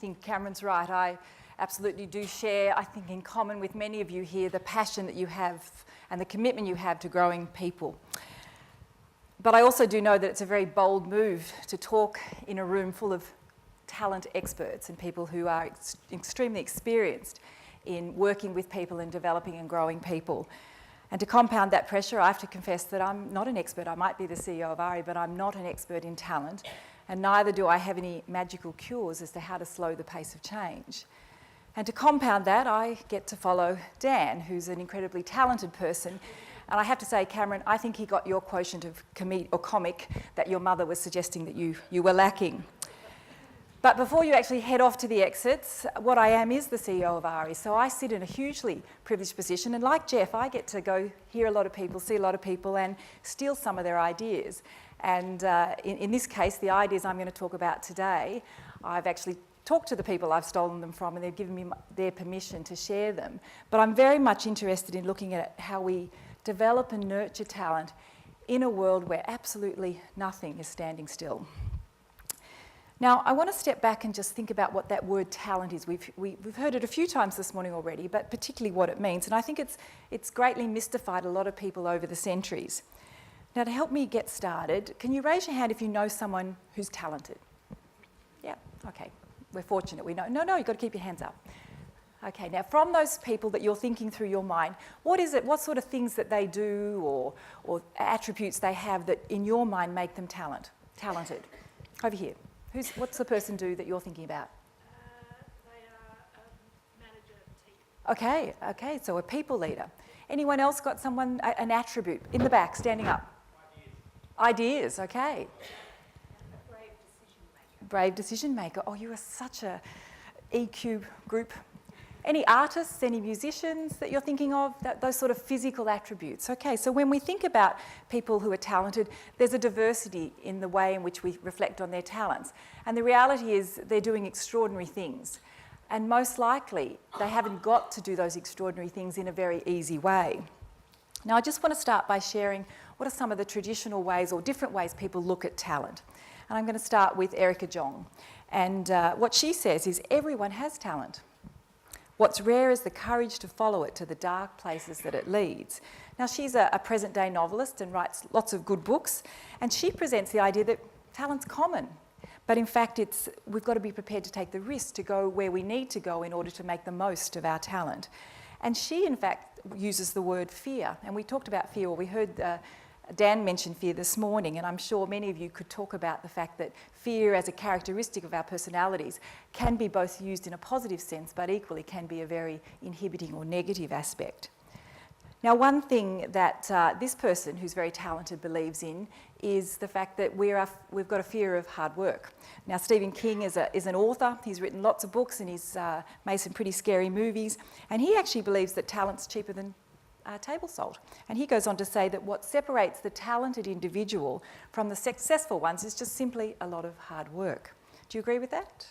think Cameron's right. I absolutely do share, I think, in common with many of you here, the passion that you have and the commitment you have to growing people. But I also do know that it's a very bold move to talk in a room full of talent experts and people who are extremely experienced in working with people and developing and growing people. And to compound that pressure, I have to confess that I'm not an expert. I might be the CEO of ARI, but I'm not an expert in talent, and neither do I have any magical cures as to how to slow the pace of change. And to compound that, I get to follow Dan, who's an incredibly talented person. And I have to say, Cameron, I think he got your quotient of comic that your mother was suggesting that you were lacking. But before you actually head off to the exits, what I am is the CEO of ARI. So I sit in a hugely privileged position. And like Jeff, I get to go hear a lot of people, see a lot of people, and steal some of their ideas. And in this case, the ideas I'm going to talk about today, I've actually talked to the people I've stolen them from, and they've given me their permission to share them. But I'm very much interested in looking at how we develop and nurture talent in a world where absolutely nothing is standing still. Now, I want to step back and just think about what that word talent is. We've heard it a few times this morning already, but particularly what it means. And I think it's greatly mystified a lot of people over the centuries. Now, to help me get started, can you raise your hand if you know someone who's talented? Yeah, okay. We're fortunate. We know. No, you've got to keep your hands up. Okay, now from those people that you're thinking through your mind, what is it, what sort of things that they do or attributes they have that in your mind make them talented? Over here. What's the person do that you're thinking about? They are a manager of a team. Okay, so a people leader. Anyone else got someone, an attribute in the back, standing up? Ideas, okay. A brave decision maker. Brave decision maker. Oh, you are such a EQ group. Any artists, any musicians that you're thinking of? Those sort of physical attributes. Okay, so when we think about people who are talented, there's a diversity in the way in which we reflect on their talents. And the reality is they're doing extraordinary things. And most likely, they haven't got to do those extraordinary things in a very easy way. Now, I just want to start by sharing what are some of the traditional ways or different ways people look at talent. And I'm going to start with Erica Jong. And what she says is everyone has talent. What's rare is the courage to follow it to the dark places that it leads. Now, she's a present-day novelist and writes lots of good books, and she presents the idea that talent's common. But in fact, we've got to be prepared to take the risk to go where we need to go in order to make the most of our talent. And she, in fact, uses the word fear. And we talked about fear, or we heard Dan mentioned fear this morning, and I'm sure many of you could talk about the fact that fear as a characteristic of our personalities can be both used in a positive sense, but equally can be a very inhibiting or negative aspect. Now, one thing that this person who's very talented believes in is the fact that we've got a fear of hard work. Now, Stephen King is an author. He's written lots of books and he's made some pretty scary movies, and he actually believes that talent's cheaper than table salt. And he goes on to say that what separates the talented individual from the successful ones is just simply a lot of hard work. Do you agree with that?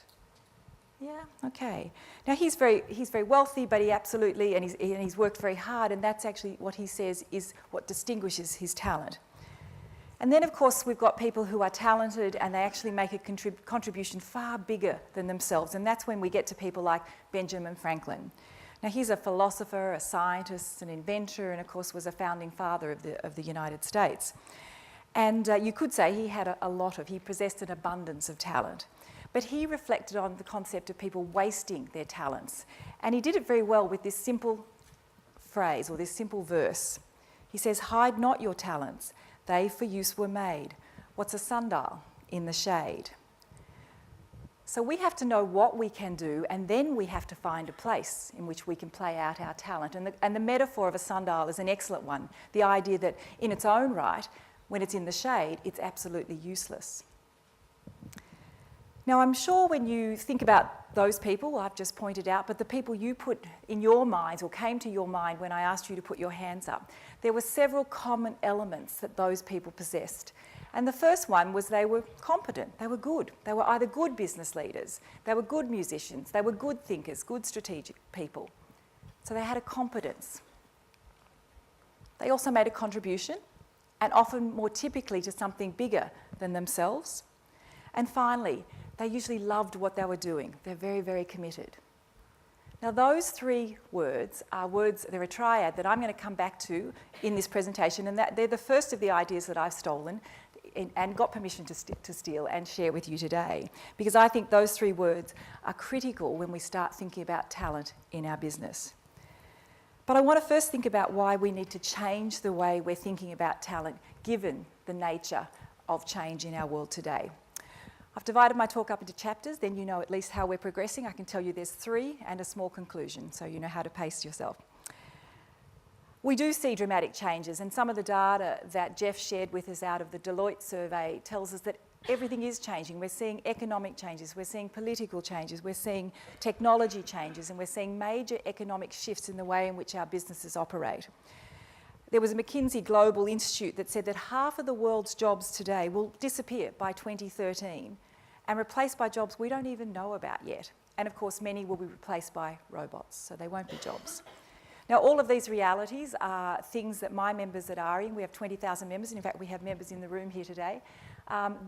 Yeah, okay. Now he's very wealthy, but he absolutely, and he's worked very hard, and that's actually what he says is what distinguishes his talent. And then of course we've got people who are talented and they actually make a contribution far bigger than themselves, and that's when we get to people like Benjamin Franklin. Now, he's a philosopher, a scientist, an inventor, and of course was a founding father of the United States. And you could say he possessed an abundance of talent. But he reflected on the concept of people wasting their talents. And he did it very well with this simple phrase, or this simple verse. He says, "Hide not your talents, they for use were made. What's a sundial in the shade?" So we have to know what we can do, and then we have to find a place in which we can play out our talent. And the metaphor of a sundial is an excellent one. The idea that in its own right, when it's in the shade, it's absolutely useless. Now, I'm sure when you think about those people I've just pointed out, but the people you put in your minds or came to your mind when I asked you to put your hands up, there were several common elements that those people possessed. And the first one was they were competent, they were good. They were either good business leaders, they were good musicians, they were good thinkers, good strategic people. So they had a competence. They also made a contribution, and often more typically to something bigger than themselves. And finally, They usually loved what they were doing. They're very, very committed. Now those three words, they're a triad that I'm going to come back to in this presentation, and they're the first of the ideas that I've stolen and got permission to steal and share with you today, because I think those three words are critical when we start thinking about talent in our business. But I want to first think about why we need to change the way we're thinking about talent, given the nature of change in our world today. I've divided my talk up into chapters, then you know at least how we're progressing. I can tell you there's 3 and a small conclusion, so you know how to pace yourself. We do see dramatic changes, and some of the data that Jeff shared with us out of the Deloitte survey tells us that everything is changing. We're seeing economic changes, we're seeing political changes, we're seeing technology changes, and we're seeing major economic shifts in the way in which our businesses operate. There was a McKinsey Global Institute that said that half of the world's jobs today will disappear by 2013 and replaced by jobs we don't even know about yet. And of course, many will be replaced by robots, so they won't be jobs. Now, all of these realities are things that my members at ARI, we have 20,000 members, and in fact we have members in the room here today,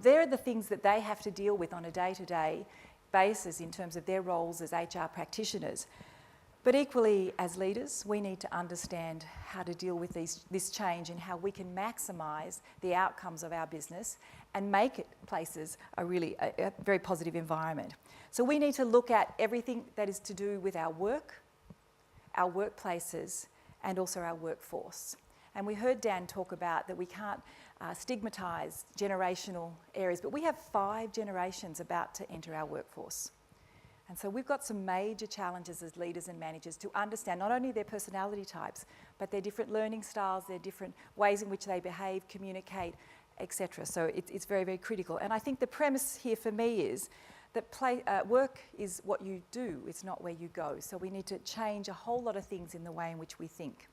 they're the things that they have to deal with on a day-to-day basis in terms of their roles as HR practitioners. But equally, as leaders, we need to understand how to deal with this change and how we can maximise the outcomes of our business and make it places a very positive environment. So we need to look at everything that is to do with our work, our workplaces, and also our workforce. And we heard Dan talk about that we can't stigmatise generational areas, but we have 5 generations about to enter our workforce. And so we've got some major challenges as leaders and managers to understand not only their personality types, but their different learning styles, their different ways in which they behave, communicate, etc. So it's very, very critical. And I think the premise here for me is that work is what you do, it's not where you go. So we need to change a whole lot of things in the way in which we think.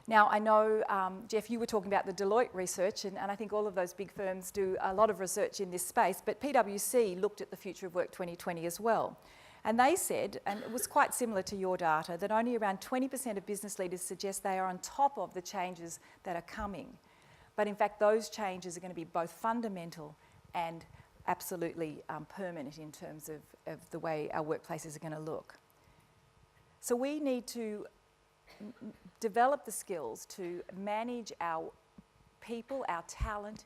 Now, I know, Jeff, you were talking about the Deloitte research, and I think all of those big firms do a lot of research in this space, but PwC looked at the Future of Work 2020 as well. And they said, and it was quite similar to your data, that only around 20% of business leaders suggest they are on top of the changes that are coming. But in fact, those changes are going to be both fundamental and absolutely permanent in terms of the way our workplaces are going to look. So we need to develop the skills to manage our people, our talent,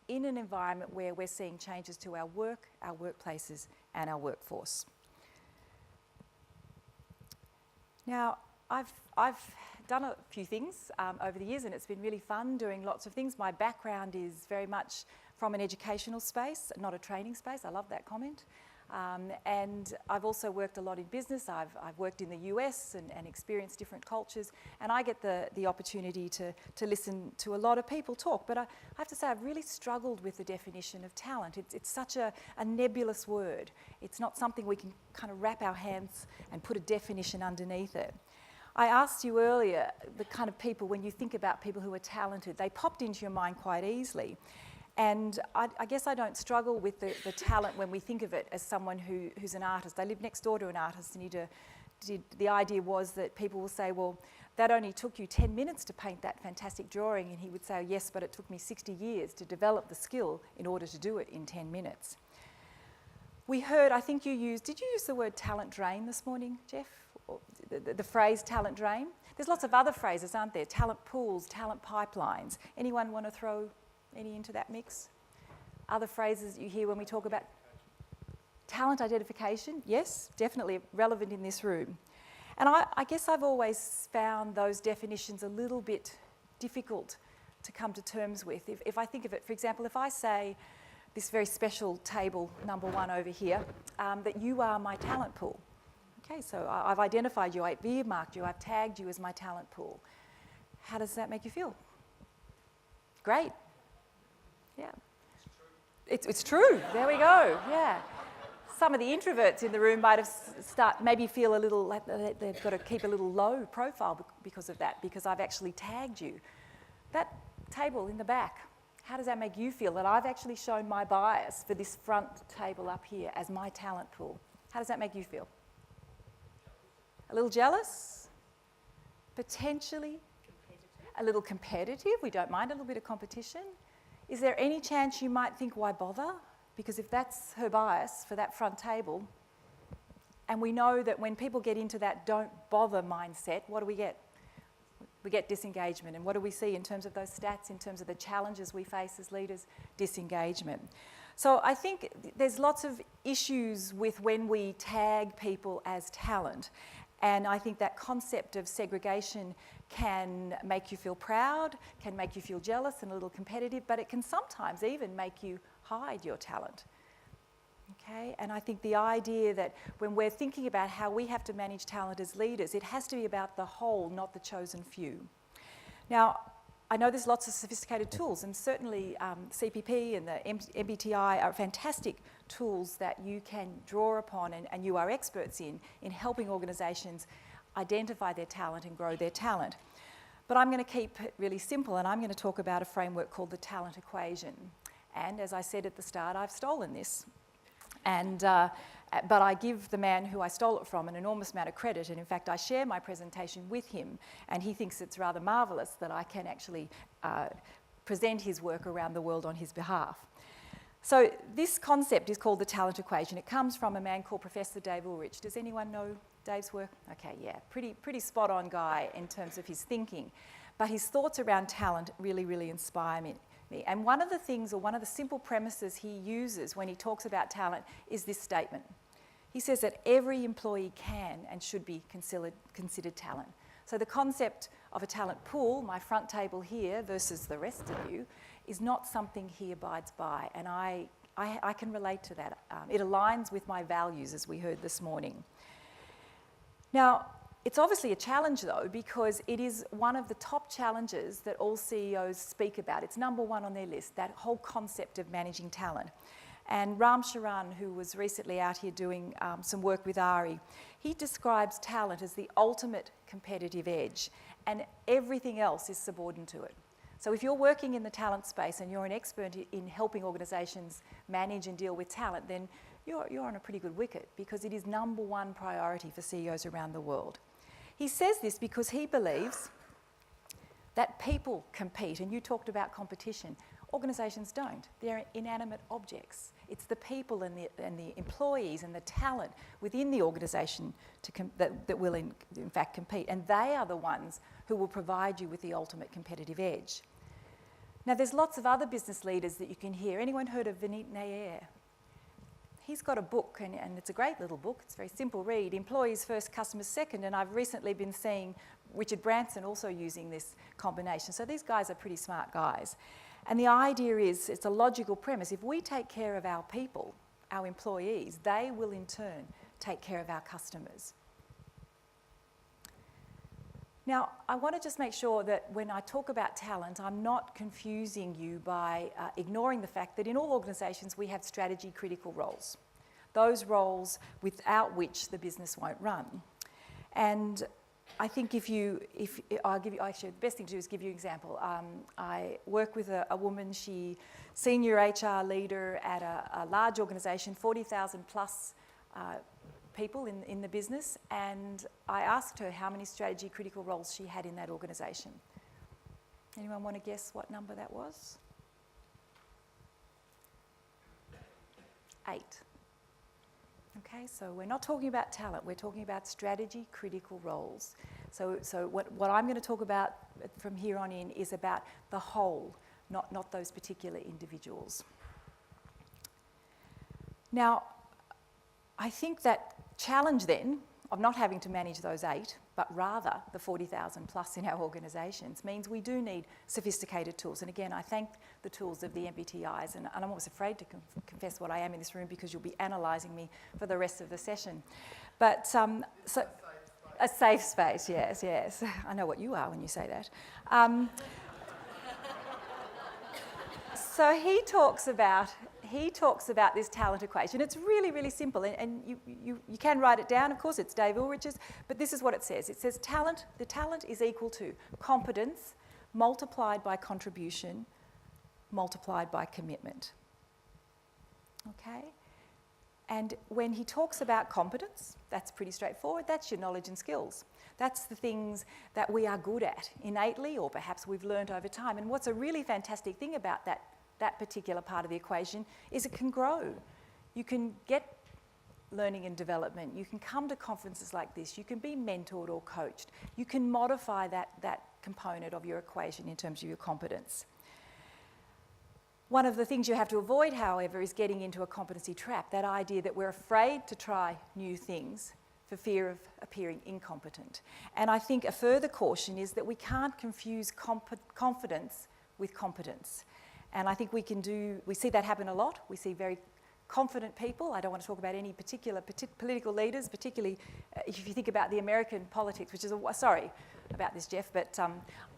in an environment where we're seeing changes to our work, our workplaces, and our workforce. Now, I've done a few things over the years, and it's been really fun doing lots of things. My background is very much from an educational space, not a training space. I love that comment. And I've also worked a lot in business. I've worked in the US and experienced different cultures, and I get the opportunity to listen to a lot of people talk. But I have to say I've really struggled with the definition of talent. It's such a nebulous word. It's not something we can kind of wrap our hands and put a definition underneath it. I asked you earlier the kind of people, when you think about people who are talented, they popped into your mind quite easily. And I guess I don't struggle with the talent when we think of it as someone who's an artist. I live next door to an artist, and the idea was that people will say, well, that only took you 10 minutes to paint that fantastic drawing. And he would say, yes, but it took me 60 years to develop the skill in order to do it in 10 minutes. We heard, I think did you use the word talent drain this morning, Jeff? Or the phrase talent drain? There's lots of other phrases, aren't there? Talent pools, talent pipelines. Anyone want to throw any into that mix? Other phrases you hear when we talk about talent identification? Yes, definitely relevant in this room. And I guess I've always found those definitions a little bit difficult to come to terms with. If I think of it, for example, if I say this very special table, number 1 over here, that you are my talent pool. Okay, so I've identified you, I've earmarked you, I've tagged you as my talent pool. How does that make you feel? Great. Yeah. It's true. There we go. Yeah. Some of the introverts in the room might have maybe feel a little like they've got to keep a little low profile because of that, because I've actually tagged you. That table in the back, how does that make you feel that I've actually shown my bias for this front table up here as my talent pool? How does that make you feel? A little jealous? Potentially? A little competitive? We don't mind a little bit of competition. Is there any chance you might think, why bother? Because if that's her bias for that front table, and we know that when people get into that don't bother mindset, what do we get? We get disengagement. And what do we see in terms of those stats, in terms of the challenges we face as leaders? Disengagement. So I think there's lots of issues with when we tag people as talent. And I think that concept of segregation can make you feel proud, can make you feel jealous and a little competitive, but it can sometimes even make you hide your talent. Okay? And I think the idea that when we're thinking about how we have to manage talent as leaders, it has to be about the whole, not the chosen few. Now, I know there's lots of sophisticated tools, and certainly CPP and the MBTI are fantastic tools that you can draw upon and you are experts in helping organisations identify their talent and grow their talent. But I'm going to keep it really simple, and I'm going to talk about a framework called the talent equation. And as I said at the start, I've stolen this. But I give the man who I stole it from an enormous amount of credit, and in fact I share my presentation with him, and he thinks it's rather marvellous that I can actually present his work around the world on his behalf. So this concept is called the talent equation. It comes from a man called Professor Dave Ulrich. Does anyone know Dave's work? Okay, yeah, pretty spot on guy in terms of his thinking, but his thoughts around talent really, really inspire me. And one of the things, or one of the simple premises he uses when he talks about talent is this statement. He says that every employee can and should be considered talent. So the concept of a talent pool, my front table here versus the rest of you, is not something he abides by. And I can relate to that. It aligns with my values, as we heard this morning. Now, it's obviously a challenge though, because it is one of the top challenges that all CEOs speak about. It's number one on their list, that whole concept of managing talent. And Ram Charan, who was recently out here doing some work with ARI, he describes talent as the ultimate competitive edge, and everything else is subordinate to it. So if you're working in the talent space and you're an expert in helping organisations manage and deal with talent, then you're on a pretty good wicket, because it is number one priority for CEOs around the world. He says this because he believes that people compete, and you talked about competition. Organisations don't. They're inanimate objects. It's the people and the employees and the talent within the organisation that will in fact compete, and they are the ones who will provide you with the ultimate competitive edge. Now, there's lots of other business leaders that you can hear. Anyone heard of Vineet Nair? He's got a book, and it's a great little book. It's a very simple read, Employees First, Customers Second, and I've recently been seeing Richard Branson also using this combination. So these guys are pretty smart guys. And the idea is, it's a logical premise. If we take care of our people, our employees, they will in turn take care of our customers. Now, I want to just make sure that when I talk about talent, I'm not confusing you by ignoring the fact that in all organisations we have strategy critical roles. Those roles without which the business won't run. And I think actually the best thing to do is give you an example. I work with a woman, senior HR leader at a large organisation, 40,000 plus people in the business, and I asked her how many strategy critical roles she had in that organisation. Anyone want to guess what number that was? 8. Okay, so we're not talking about talent, we're talking about strategy critical roles. So what I'm going to talk about from here on in is about the whole, not those particular individuals. Now, I think that challenge then of not having to manage those 8, but rather the 40,000 plus in our organisations, means we do need sophisticated tools. And again, I thank the tools of the MBTIs, and I'm almost afraid to confess what I am in this room, because you'll be analysing me for the rest of the session. But a safe space, yes. I know what you are when you say that. So he talks about this talent equation. It's really, really simple, and you can write it down. Of course, it's Dave Ulrich's, but this is what it says. It says the talent is equal to competence multiplied by contribution multiplied by commitment. Okay? And when he talks about competence, that's pretty straightforward. That's your knowledge and skills. That's the things that we are good at innately, or perhaps we've learned over time. And what's a really fantastic thing about that that particular part of the equation is it can grow. You can get learning and development. You can come to conferences like this. You can be mentored or coached. You can modify that component of your equation in terms of your competence. One of the things you have to avoid, however, is getting into a competency trap, that idea that we're afraid to try new things for fear of appearing incompetent. And I think a further caution is that we can't confuse confidence with competence. And I think we see that happen a lot. We see very confident people. I don't want to talk about any particular political leaders, particularly if you think about the American politics, which is, sorry about this, Jeff, but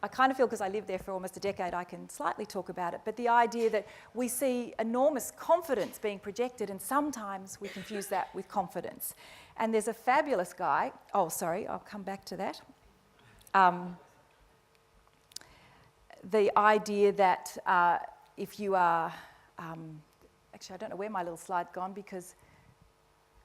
I kind of feel because I lived there for almost a decade, I can slightly talk about it. But the idea that we see enormous confidence being projected, and sometimes we confuse that with confidence. And there's a fabulous guy, I'll come back to that. The idea that if you are, actually I don't know where my little slide's gone because,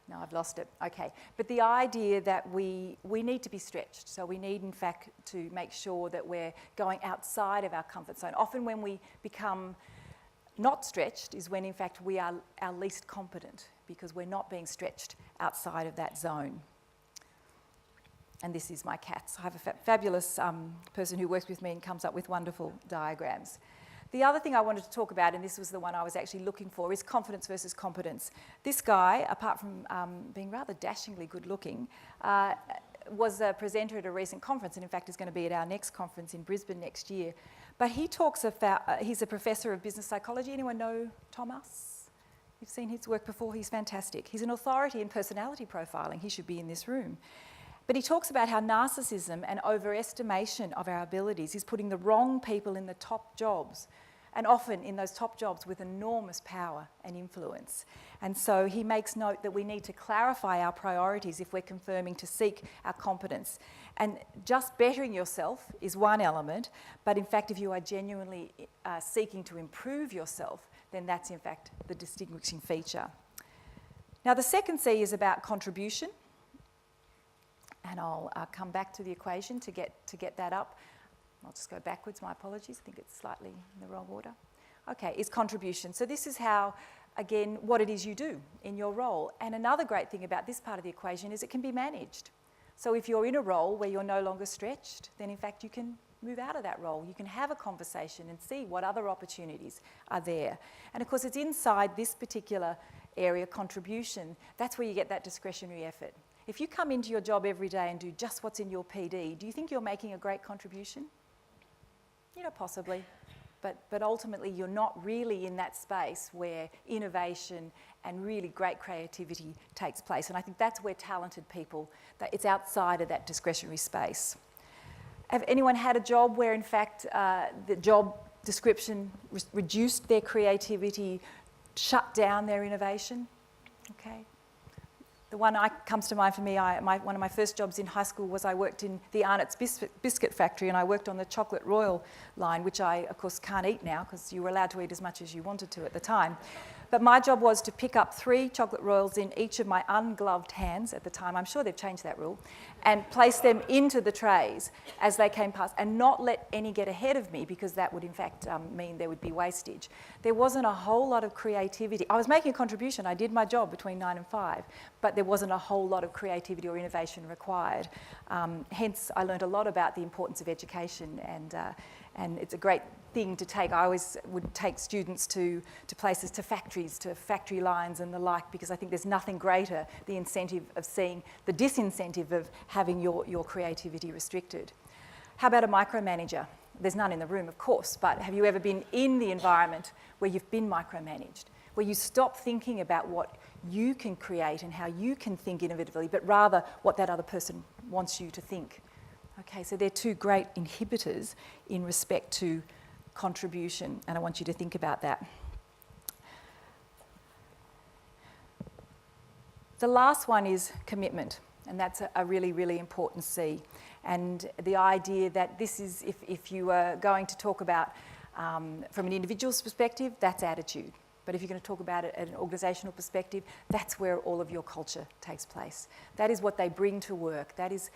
no, I've lost it, okay. But the idea that we need to be stretched. So we need, in fact, to make sure that we're going outside of our comfort zone. Often when we become not stretched is when, in fact, we are our least competent because we're not being stretched outside of that zone. And this is my cats. I have a fabulous person who works with me and comes up with wonderful diagrams. The other thing I wanted to talk about, and this was the one I was actually looking for, is confidence versus competence. This guy, apart from being rather dashingly good looking, was a presenter at a recent conference, and in fact is going to be at our next conference in Brisbane next year. But he talks about, he's a professor of business psychology. Anyone know Thomas? You've seen his work before. He's fantastic. He's an authority in personality profiling. He should be in this room. But he talks about how narcissism and overestimation of our abilities is putting the wrong people in the top jobs, and often in those top jobs with enormous power and influence. And so he makes note that we need to clarify our priorities if we're confirming to seek our competence. And just bettering yourself is one element, but in fact if you are genuinely seeking to improve yourself, then that's in fact the distinguishing feature. Now the second C is about contribution. And I'll come back to the equation to get that up. I'll just go backwards, my apologies. I think it's slightly in the wrong order. Okay, is contribution. So this is how, again, what it is you do in your role. And another great thing about this part of the equation is it can be managed. So if you're in a role where you're no longer stretched, then in fact you can move out of that role. You can have a conversation and see what other opportunities are there. And of course it's inside this particular area, contribution, that's where you get that discretionary effort. If you come into your job every day and do just what's in your PD, do you think you're making a great contribution? You know, possibly. But ultimately, you're not really in that space where innovation and really great creativity takes place. And I think that's where talented people, that it's outside of that discretionary space. Have anyone had a job where, in fact, the job description reduced their creativity, shut down their innovation? Okay. The one that comes to mind for me, one of my first jobs in high school was I worked in the Arnott's biscuit factory, and I worked on the chocolate royal line, which I, of course, can't eat now because you were allowed to eat as much as you wanted to at the time. But my job was to pick up 3 chocolate royals in each of my ungloved hands at the time. I'm sure they've changed that rule. And place them into the trays as they came past and not let any get ahead of me because that would, in fact, mean there would be wastage. There wasn't a whole lot of creativity. I was making a contribution. I did my job between 9 and 5, but there wasn't a whole lot of creativity or innovation required. Hence, I learned a lot about the importance of education, and it's a great thing to take. I always would take students to places, to factories, to factory lines and the like, because I think there's nothing greater, the incentive of seeing the disincentive of having your creativity restricted. How about a micromanager? There's none in the room, of course, but have you ever been in the environment where you've been micromanaged, where you stop thinking about what you can create and how you can think innovatively, but rather what that other person wants you to think? Okay, so they're 2 great inhibitors in respect to contribution, and I want you to think about that. The last one is commitment, and that's a really, really important C. And the idea that this is, if you are going to talk about from an individual's perspective, that's attitude. But if you're going to talk about it at an organisational perspective, that's where all of your culture takes place. That is what they bring to work. That's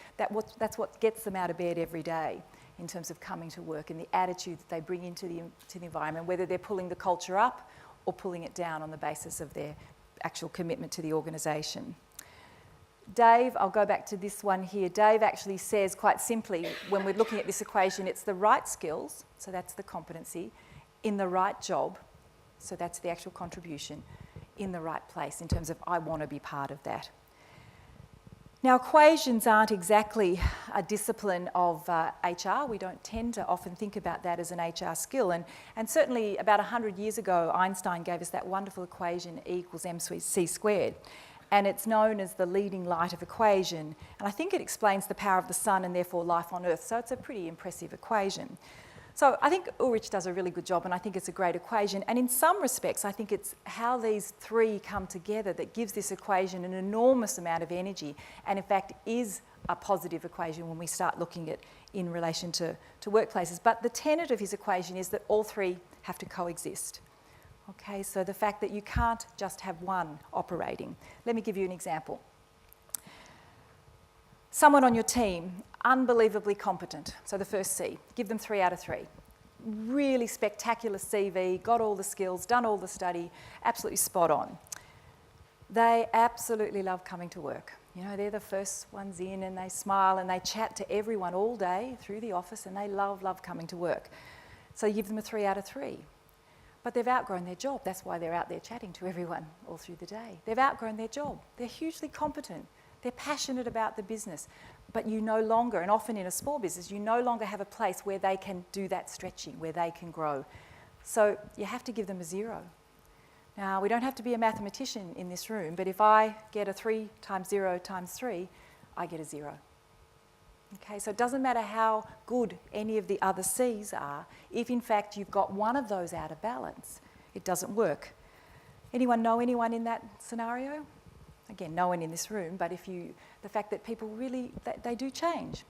what gets them out of bed every day. in terms of coming to work and the attitude that they bring into the environment, whether they're pulling the culture up or pulling it down on the basis of their actual commitment to the organisation. Dave, I'll go back to this one here. Dave actually says quite simply, when we're looking at this equation, it's the right skills, so that's the competency, in the right job, so that's the actual contribution, in the right place in terms of I want to be part of that. Now, equations aren't exactly a discipline of HR. We don't tend to often think about that as an HR skill. And certainly about 100 years ago, Einstein gave us that wonderful equation, E equals mc squared. And it's known as the leading light of equation. And I think it explains the power of the sun and therefore life on Earth. So it's a pretty impressive equation. So I think Ulrich does a really good job, and I think it's a great equation. And in some respects, I think it's how these three come together that gives this equation an enormous amount of energy, and in fact is a positive equation when we start looking at in relation to workplaces. But the tenet of his equation is that all three have to coexist. Okay, so the fact that you can't just have one operating. Let me give you an example. Someone on your team, unbelievably competent, so the first C, give them 3 out of 3. Really spectacular CV, got all the skills, done all the study, absolutely spot on. They absolutely love coming to work. You know, they're the first ones in and they smile and they chat to everyone all day through the office and they love coming to work. So you give them a 3 out of 3. But they've outgrown their job. That's why they're out there chatting to everyone all through the day. They've outgrown their job. They're hugely competent. They're passionate about the business, but you no longer, and often in a small business, you no longer have a place where they can do that stretching, where they can grow. So you have to give them a 0. Now, we don't have to be a mathematician in this room, but if I get a 3 times 0 times 3, I get a 0. Okay, so it doesn't matter how good any of the other C's are, if in fact you've got one of those out of balance, it doesn't work. Anyone know anyone in that scenario? Again, no one in this room, but the fact that people really, they do change.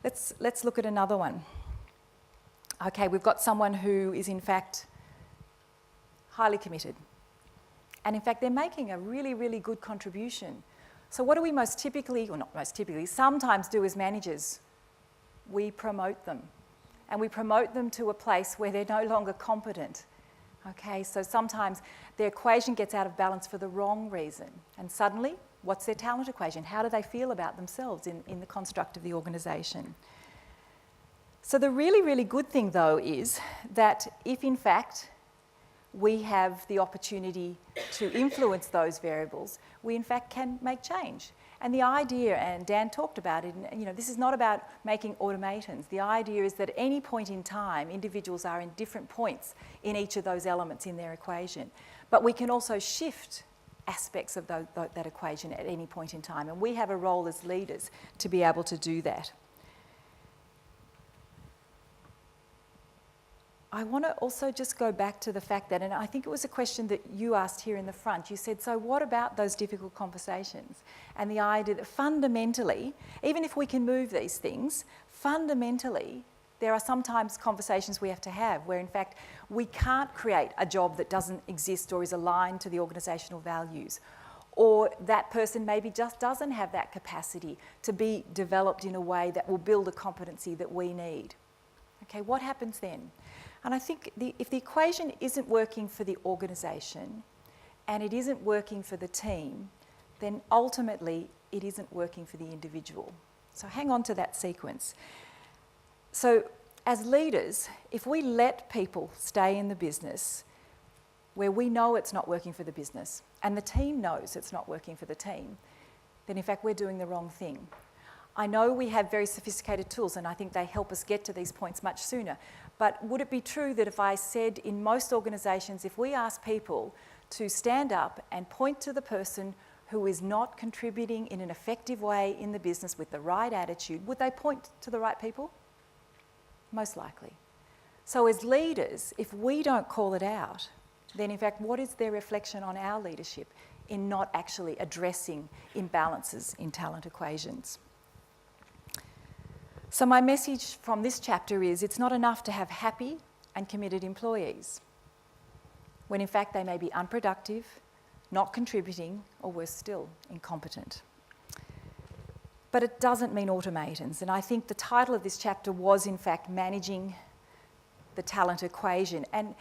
Let's look at another one. Okay, we've got someone who is in fact highly committed. And in fact, they're making a really, really good contribution. So what do we most typically, or not most typically, sometimes do as managers? We promote them. And we promote them to a place where they're no longer competent. Okay, so sometimes their equation gets out of balance for the wrong reason. And suddenly, what's their talent equation? How do they feel about themselves in the construct of the organisation? So the really, really good thing, though, is that if, in fact, we have the opportunity to influence those variables, we, in fact, can make change. And the idea, and Dan talked about it, and, you know, this is not about making automatons. The idea is that at any point in time, individuals are in different points in each of those elements in their equation. But we can also shift aspects of that equation at any point in time. And we have a role as leaders to be able to do that. I want to also just go back to the fact that, and I think it was a question that you asked here in the front, you said, so what about those difficult conversations? And the idea that fundamentally, even if we can move these things, fundamentally, there are sometimes conversations we have to have where, in fact, we can't create a job that doesn't exist or is aligned to the organisational values. Or that person maybe just doesn't have that capacity to be developed in a way that will build a competency that we need. Okay, what happens then? And I think if the equation isn't working for the organisation and it isn't working for the team, then ultimately it isn't working for the individual. So hang on to that sequence. So as leaders, if we let people stay in the business where we know it's not working for the business and the team knows it's not working for the team, then in fact we're doing the wrong thing. I know we have very sophisticated tools and I think they help us get to these points much sooner. But would it be true that if I said in most organisations, if we ask people to stand up and point to the person who is not contributing in an effective way in the business with the right attitude, would they point to the right people? Most likely. So as leaders, if we don't call it out, then in fact, what is their reflection on our leadership in not actually addressing imbalances in talent equations? So my message from this chapter is it's not enough to have happy and committed employees, when in fact they may be unproductive, not contributing, or worse still, incompetent. But it doesn't mean automatons. And I think the title of this chapter was, in fact, Managing the Talent Equation. And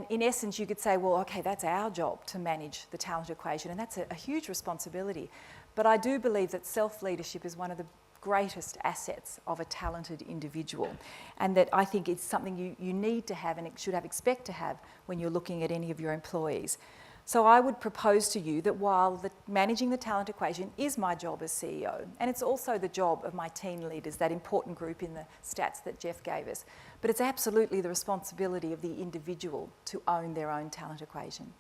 in essence, you could say, well, okay, that's our job to manage the talent equation, and that's a huge responsibility. But I do believe that self-leadership is one of the greatest assets of a talented individual, and that I think it's something you need to have and should expect to have when you're looking at any of your employees. So I would propose to you that while managing the talent equation is my job as CEO, and it's also the job of my team leaders, that important group in the stats that Jeff gave us, but it's absolutely the responsibility of the individual to own their own talent equation.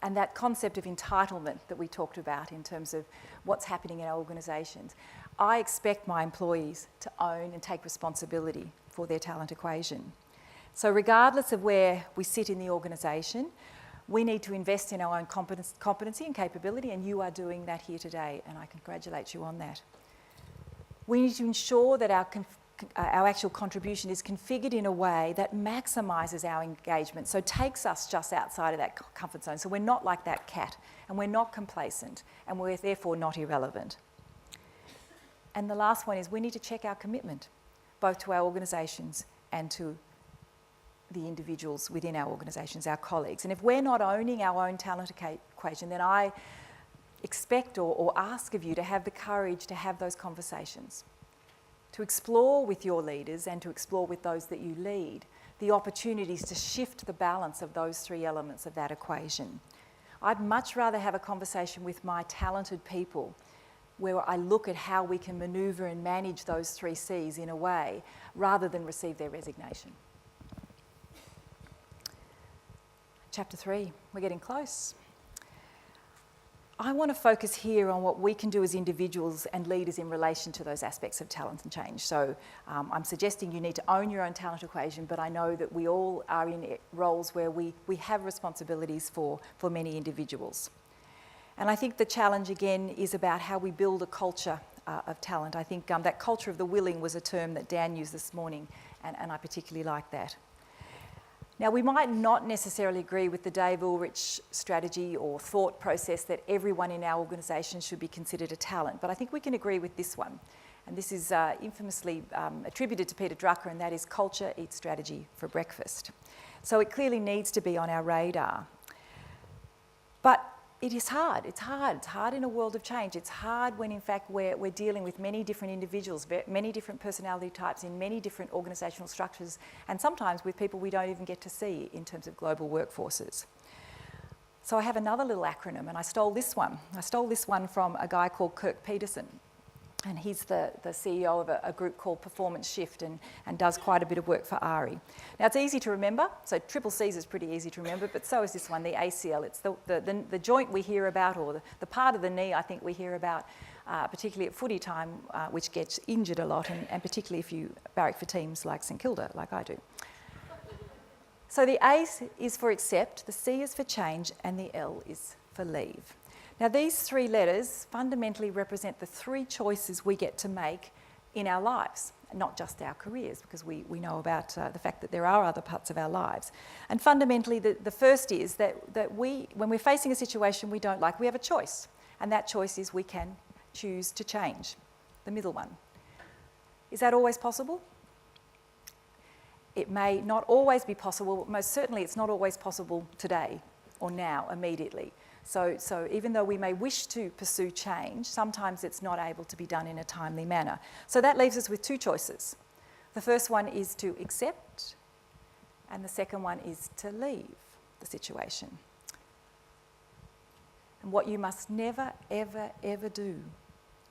And that concept of entitlement that we talked about in terms of what's happening in our organisations, I expect my employees to own and take responsibility for their talent equation. So regardless of where we sit in the organisation, we need to invest in our own competency and capability, and you are doing that here today, and I congratulate you on that. We need to ensure that our actual contribution is configured in a way that maximises our engagement, so takes us just outside of that comfort zone. So we're not like that cat, and we're not complacent, and we're therefore not irrelevant. And the last one is we need to check our commitment, both to our organisations and to the individuals within our organisations, our colleagues. And if we're not owning our own talent equation, then I expect or ask of you to have the courage to have those conversations, to explore with your leaders and to explore with those that you lead the opportunities to shift the balance of those three elements of that equation. I'd much rather have a conversation with my talented people where I look at how we can manoeuvre and manage those three C's in a way rather than receive their resignation. Chapter 3, we're getting close. I want to focus here on what we can do as individuals and leaders in relation to those aspects of talent and change. So I'm suggesting you need to own your own talent equation, but I know that we all are in roles where we have responsibilities for many individuals. And I think the challenge again is about how we build a culture of talent. I think that culture of the willing was a term that Dan used this morning, and I particularly like that. Now, we might not necessarily agree with the Dave Ulrich strategy or thought process that everyone in our organisation should be considered a talent, but I think we can agree with this one. And this is infamously attributed to Peter Drucker, and that is culture eats strategy for breakfast. So it clearly needs to be on our radar. But it is hard. It's hard in a world of change. It's hard when, in fact, we're dealing with many different individuals, many different personality types in many different organisational structures, and sometimes with people we don't even get to see in terms of global workforces. So I have another little acronym, and I stole this one. I stole this one from a guy called Kirk Peterson, and he's the CEO of a group called Performance Shift and does quite a bit of work for ARI. Now, it's easy to remember, so triple C's is pretty easy to remember, but so is this one, the ACL. It's the joint we hear about, or the part of the knee I think we hear about, particularly at footy time, which gets injured a lot, and particularly if you barrack for teams like St Kilda, like I do. So the A is for accept, the C is for change, and the L is for leave. Now, these three letters fundamentally represent the three choices we get to make in our lives, not just our careers, because we know about the fact that there are other parts of our lives. And fundamentally, the first is that when we're facing a situation we don't like, we have a choice. And that choice is we can choose to change, the middle one. Is that always possible? It may not always be possible, but most certainly it's not always possible today or now, immediately. So even though we may wish to pursue change, sometimes it's not able to be done in a timely manner. So that leaves us with two choices. The first one is to accept, and the second one is to leave the situation. And what you must never, ever, ever do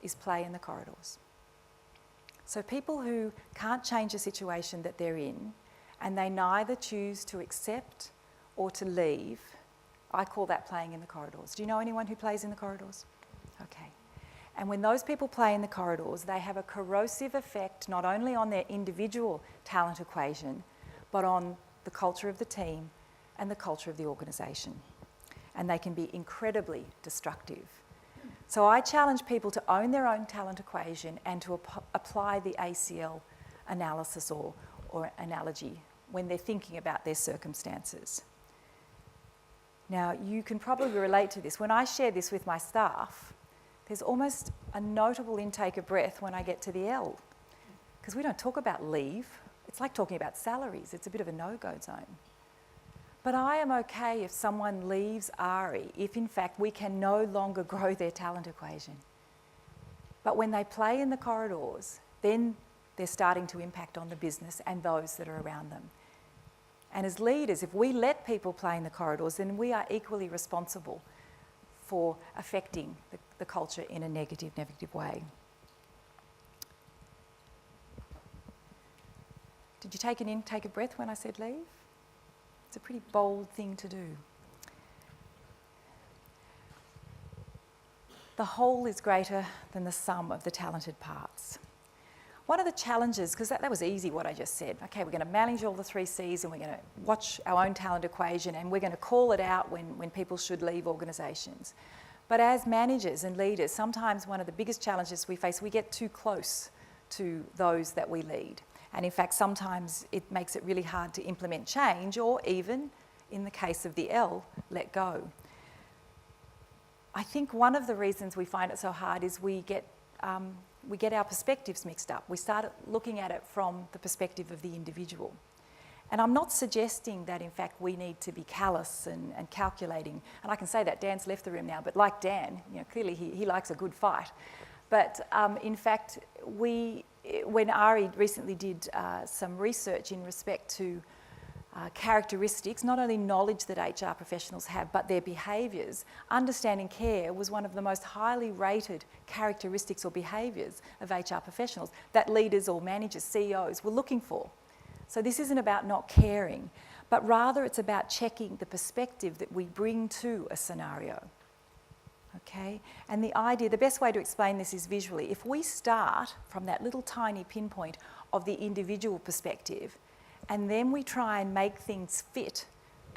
is play in the corridors. So people who can't change the situation that they're in, and they neither choose to accept or to leave, I call that playing in the corridors. Do you know anyone who plays in the corridors? Okay. And when those people play in the corridors, they have a corrosive effect not only on their individual talent equation, but on the culture of the team and the culture of the organisation. And they can be incredibly destructive. So I challenge people to own their own talent equation and to apply the ACL analysis or analogy when they're thinking about their circumstances. Now, you can probably relate to this. When I share this with my staff, there's almost a notable intake of breath when I get to the L, because we don't talk about leave. It's like talking about salaries. It's a bit of a no-go zone. But I am okay if someone leaves RE, if in fact we can no longer grow their talent equation. But when they play in the corridors, then they're starting to impact on the business and those that are around them. And as leaders, if we let people play in the corridors, then we are equally responsible for affecting the culture in a negative way. Did you take an intake of breath when I said leave? It's a pretty bold thing to do. The whole is greater than the sum of the talented parts. One of the challenges, because that was easy what I just said, okay, we're going to manage all the 3 Cs and we're going to watch our own talent equation and we're going to call it out when people should leave organisations. But as managers and leaders, sometimes one of the biggest challenges we face, we get too close to those that we lead. And in fact, sometimes it makes it really hard to implement change or even, in the case of the L, let go. I think one of the reasons we find it so hard is we get our perspectives mixed up. We start looking at it from the perspective of the individual. And I'm not suggesting that, in fact, we need to be callous and calculating. And I can say that Dan's left the room now, but like Dan, clearly he likes a good fight. But in fact, when Ari recently did some research in respect to characteristics, not only knowledge that HR professionals have, but their behaviours, understanding care was one of the most highly rated characteristics or behaviours of HR professionals that leaders or managers, CEOs were looking for. So this isn't about not caring, but rather it's about checking the perspective that we bring to a scenario. Okay? And the best way to explain this is visually. If we start from that little tiny pinpoint of the individual perspective, and then we try and make things fit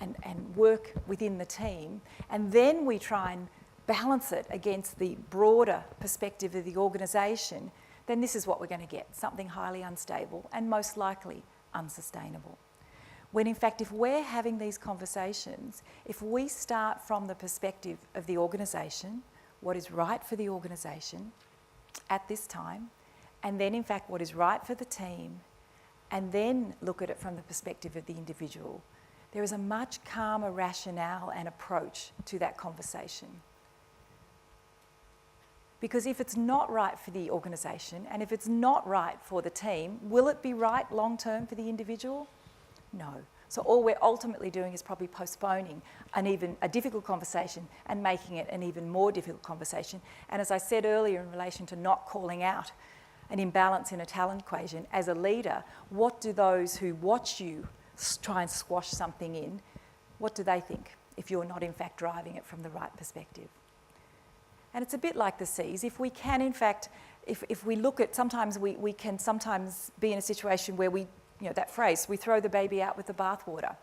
and work within the team, and then we try and balance it against the broader perspective of the organisation, then this is what we're going to get, something highly unstable and most likely unsustainable. When in fact, if we're having these conversations, if we start from the perspective of the organisation, what is right for the organisation at this time, and then in fact what is right for the team, and then look at it from the perspective of the individual, there is a much calmer rationale and approach to that conversation. Because if it's not right for the organisation, and if it's not right for the team, will it be right long term for the individual? No. So all we're ultimately doing is probably postponing a difficult conversation and making it an even more difficult conversation. And as I said earlier in relation to not calling out an imbalance in a talent equation, as a leader, what do those who watch you try and squash something in, what do they think if you're not in fact driving it from the right perspective? And it's a bit like the Cs. If we can in fact, if we look at, sometimes we can sometimes be in a situation where that phrase, we throw the baby out with the bathwater.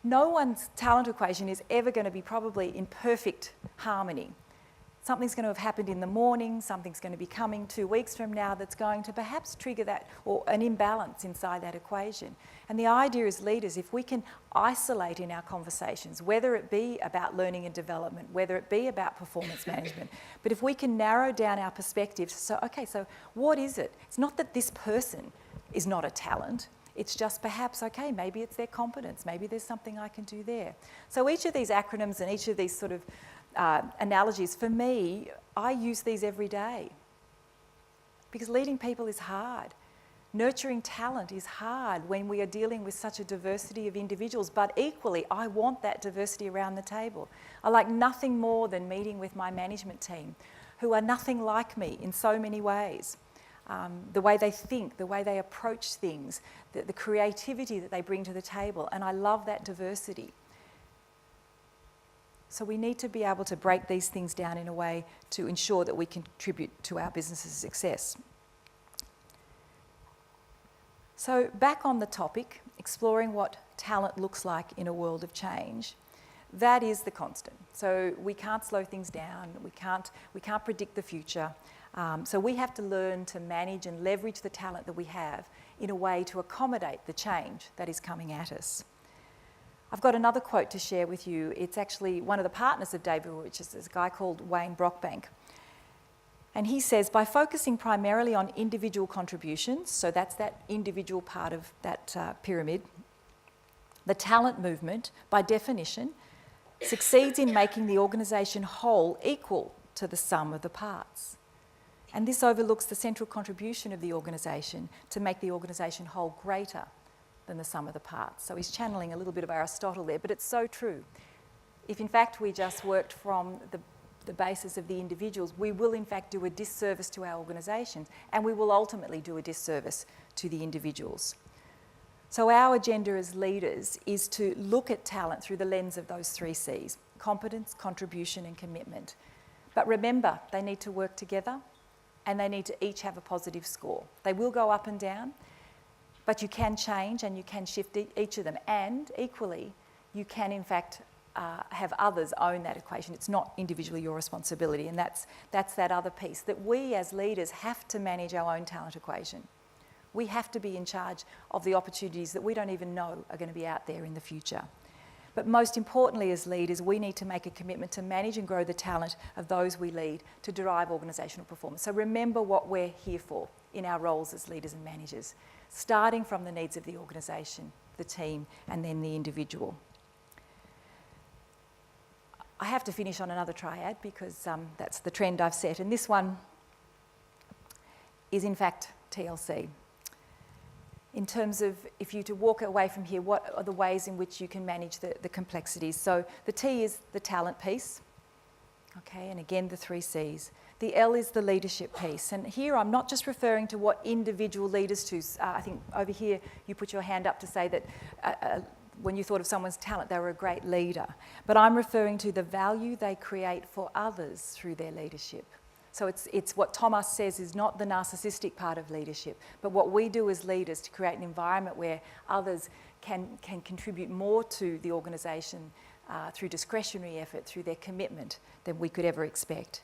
No one's talent equation is ever going to be probably in perfect harmony. Something's going to have happened in the morning, something's going to be coming 2 weeks from now that's going to perhaps trigger that, or an imbalance inside that equation. And the idea as leaders, if we can isolate in our conversations, whether it be about learning and development, whether it be about performance management, but if we can narrow down our perspectives, so what is it? It's not that this person is not a talent, it's just perhaps, okay, maybe it's their competence, maybe there's something I can do there. So each of these acronyms and each of these sort of analogies, for me, I use these every day. Because leading people is hard. Nurturing talent is hard when we are dealing with such a diversity of individuals, but equally, I want that diversity around the table. I like nothing more than meeting with my management team, who are nothing like me in so many ways. The way they think, the way they approach things, the creativity that they bring to the table, and I love that diversity. So we need to be able to break these things down in a way to ensure that we contribute to our business's success. So back on the topic, exploring what talent looks like in a world of change, that is the constant. So we can't slow things down, we can't predict the future. So we have to learn to manage and leverage the talent that we have in a way to accommodate the change that is coming at us. I've got another quote to share with you. It's actually one of the partners of David, which is a guy called Wayne Brockbank. And he says, by focusing primarily on individual contributions, so that's that individual part of that pyramid, the talent movement, by definition, succeeds in making the organisation whole equal to the sum of the parts. And this overlooks the central contribution of the organisation to make the organisation whole greater than the sum of the parts. So he's channeling a little bit of Aristotle there, but it's so true. If in fact we just worked from the basis of the individuals, we will in fact do a disservice to our organisations, and we will ultimately do a disservice to the individuals. So our agenda as leaders is to look at talent through the lens of those 3 C's: competence, contribution and commitment. But remember, they need to work together and they need to each have a positive score. They will go up and down, but you can change and you can shift each of them. And equally, you can in fact have others own that equation. It's not individually your responsibility, and that's that other piece, that we as leaders have to manage our own talent equation. We have to be in charge of the opportunities that we don't even know are going to be out there in the future. But most importantly, as leaders, we need to make a commitment to manage and grow the talent of those we lead to derive organisational performance. So remember what we're here for in our roles as leaders and managers, starting from the needs of the organisation, the team, and then the individual. I have to finish on another triad because that's the trend I've set, and this one is in fact TLC. In terms of, if you to walk away from here, what are the ways in which you can manage the complexities? So the T is the talent piece, okay, and again the 3 C's. The L is the leadership piece, and here I'm not just referring to what individual leaders choose. I think over here you put your hand up to say that when you thought of someone's talent, they were a great leader. But I'm referring to the value they create for others through their leadership. So it's what Thomas says is not the narcissistic part of leadership, but what we do as leaders to create an environment where others can contribute more to the organisation through discretionary effort, through their commitment, than we could ever expect.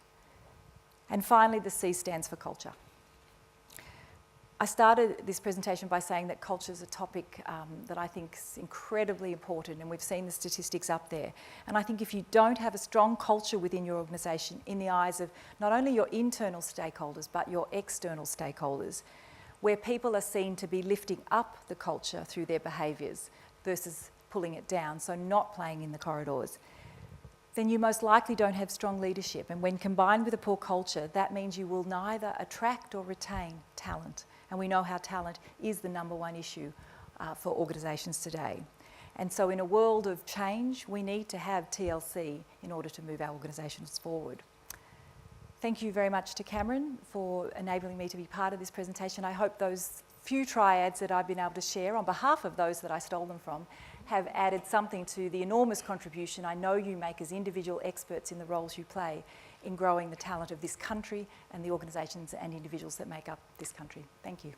And finally, the C stands for culture. I started this presentation by saying that culture is a topic that I think is incredibly important, and we've seen the statistics up there. And I think if you don't have a strong culture within your organisation in the eyes of not only your internal stakeholders but your external stakeholders, where people are seen to be lifting up the culture through their behaviours versus pulling it down, so not playing in the corridors, then you most likely don't have strong leadership. And when combined with a poor culture, that means you will neither attract or retain talent. And we know how talent is the #1 issue for organisations today. And so in a world of change, we need to have TLC in order to move our organisations forward. Thank you very much to Cameron for enabling me to be part of this presentation. I hope those few triads that I've been able to share on behalf of those that I stole them from have added something to the enormous contribution I know you make as individual experts in the roles you play in growing the talent of this country and the organisations and individuals that make up this country. Thank you.